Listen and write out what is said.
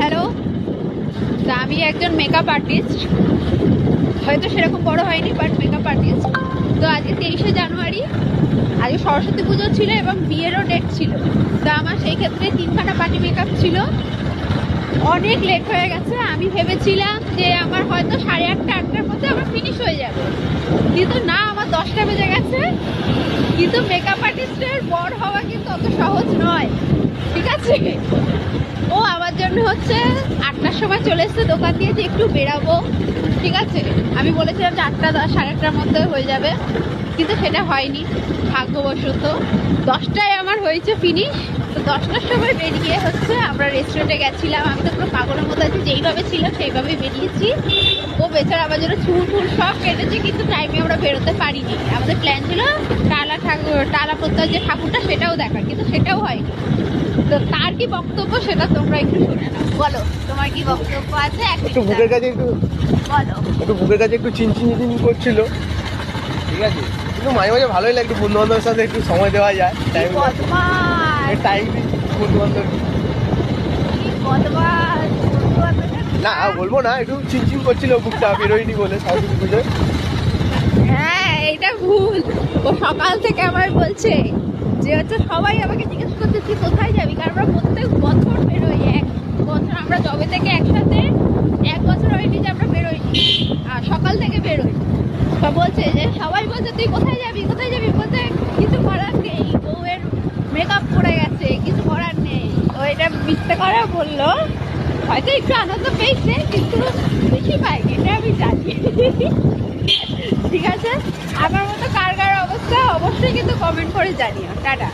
Hello, তা আমি একজন মেকআপ আর্টিস্ট, হয়তো সেরকম বড় হয়নি বাট মেকআপ আর্টিস্ট। তো আজকে 23শে জানুয়ারি, আজকে সরস্বতী পুজো ছিল এবং বিয়েরও ডেট ছিল। তো আমার সেই ক্ষেত্রে 3খানা পার্টি মেকআপ ছিল। অনেক লেট হয়ে গেছে। আমি ভেবেছিলাম যে আমার হয়তো 8:30-8টার মধ্যে আমার ফিনিশ হয়ে যাবে, কিন্তু না, আমার 10টা বেজে গেছে। কিন্তু মেকআপ আর্টিস্টের বর হওয়া কিন্তু অত সহজ নয়, ঠিক আছে? ও আমার জন্য হচ্ছে 8টার সময় চলে এসছে দোকান দিয়ে যে একটু বেরাবো, ঠিক আছে? আমি বলেছিলাম যে 8টা 8:30টার মধ্যে হয়ে যাবে, কিন্তু সেটা হয়নি ভাগ্যবশত। 10টায় আমার হয়েছে ফিনিশ। তো 10টার সময় বেরিয়ে হচ্ছে আমরা রেস্টুরেন্টে গেছিলাম। আমি তো পুরো পাগলের মতো আছি, যেইভাবে ছিল সেইভাবেই বেরিয়েছি। ও বেচারা আমার জন্য চুল টুল সব কেটেছে, কিন্তু টাইমে আমরা বেরোতে পারিনি। আমাদের প্ল্যান ছিল টালা প্রত্যয় যে ঠাকুরটা সেটাও দেখার, কিন্তু সেটাও হয়নি। তো তার কি বক্তব্য সেটা তোমরা একটু শুনে নাও। বলো, তোমার কি বক্তব্য আছে? একটু বুকের কাছে বলো। বুকের কাছে একটু চিনচিন করছিল, ঠিক আছে? কিন্তু মাঝে মাঝে ভালোই লাগে, একটু বন্ধু বান্ধবের সাথে একটু সময় দেওয়া যায়। টাইম বদমাস, টাইম বন্ধু বান্ধব বদমাস, না বলবো না, একটু চিনচিন করছিল বুকটা, বেরোয়নি বলে সরস্বতী পুজোয়। হ্যাঁ, এটা ভুল। ও সকাল থেকে আমার বলছে যে হচ্ছে সবাই আমাকে জিজ্ঞেস করছে তুই কোথায় যাবি, কারণ আমরা প্রত্যেক বছর বেরোই। এক বছর আমরা জবে থেকে একসাথে, 1 বছর হয়নি যে আমরা বেরোইনি, আর সকাল থেকে বেরোই। তো বলছে যে সবাই বলছে তুই কোথায় যাবি কোথায় যাবি, বলছে কিছু করার নেই, বউয়ের মেকআপ করে গেছে, কিছু করার নেই। তো এটা মিথ্যে করে বললো। হয়তো একটু আনন্দ পেয়েছে, কিন্তু বেশি পাইনি, এটা আমি জানি। ঠিক আছে, আমার মতো কার কার অবস্থা অবশ্যই কিন্তু কমেন্ট করে জানিও। টাটা।